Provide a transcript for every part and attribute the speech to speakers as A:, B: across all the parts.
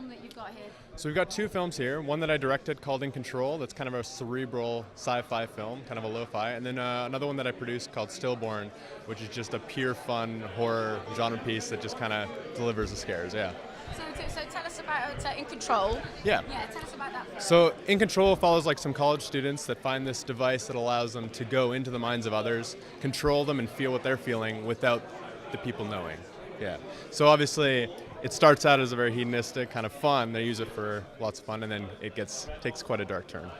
A: film that you've got here?
B: So we've got two films here. One that I directed called In Control. That's kind of a cerebral sci-fi film, kind of a lo-fi. And then another one that I produced called Stillborn, which is just a pure fun horror genre piece that just kind of delivers the scares, yeah.
A: So tell us about In Control.
B: Yeah.
A: Yeah, tell us about that film.
B: So In Control follows like some college students that find this device that allows them to go into the minds of others, control them and feel what they're feeling without the people knowing. Yeah. So obviously it starts out as a very hedonistic kind of fun. They use it for lots of fun, and then it takes quite a dark turn.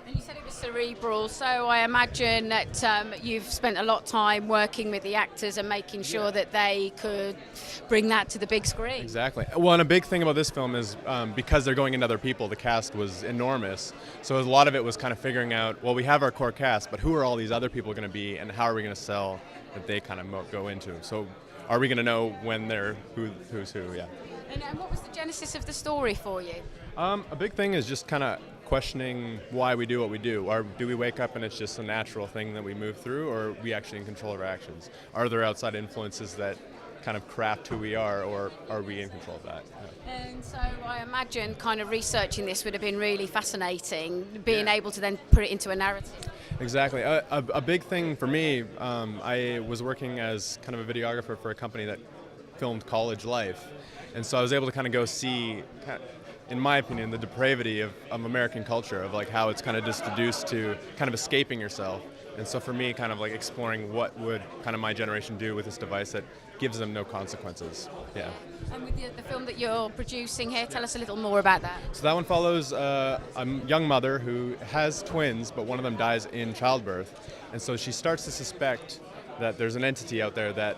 A: And you said it was cerebral, so I imagine that you've spent a lot of time working with the actors and making sure that they could bring that to the big screen.
B: Exactly. Well, and a big thing about this film is because they're going into other people, the cast was enormous. So a lot of it was kind of figuring out, well, we have our core cast, but who are all these other people going to be, and how are we going to sell that they kind of go into? So are we going to know when they're who's who? Yeah.
A: And what was the genesis of the story for you?
B: A big thing is just kind of questioning why we do what we do. Or do we wake up and it's just a natural thing that we move through, or are we actually in control of our actions? Are there outside influences that kind of craft who we are, or are we in control of that? Yeah.
A: And so I imagine kind of researching this would have been really fascinating, being able to then put it into a narrative.
B: Exactly. A big thing for me, I was working as kind of a videographer for a company that filmed college life. And so I was able to kind of go see, in my opinion, the depravity of American culture, of like how it's kind of just reduced to kind of escaping yourself. And so for me, kind of like exploring what would kind of my generation do with this device that gives them no consequences. Yeah.
A: And with the film that you're producing here, tell us a little more about that.
B: So that one follows a young mother who has twins, but one of them dies in childbirth. And so she starts to suspect that there's an entity out there that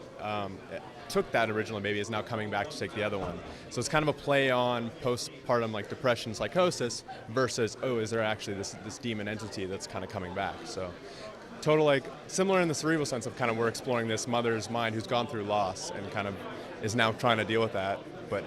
B: took that original baby, is now coming back to take the other one. So it's kind of a play on postpartum like depression, psychosis versus, oh, is there actually this demon entity that's kind of coming back? So total, like, similar in the cerebral sense of kind of we're exploring this mother's mind who's gone through loss and kind of is now trying to deal with that, but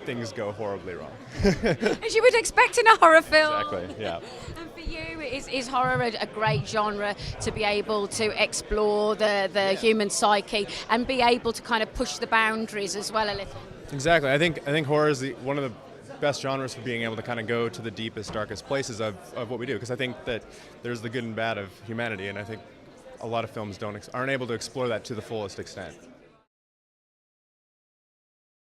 B: things go horribly wrong.
A: As you would expect in a horror film.
B: Exactly, yeah.
A: And for you, is horror a great genre to be able to explore the human psyche and be able to kind of push the boundaries as well a little?
B: Exactly. I think horror is one of the best genres for being able to kind of go to the deepest, darkest places of what we do, because I think that there's the good and bad of humanity, and I think a lot of films aren't able to explore that to the fullest extent.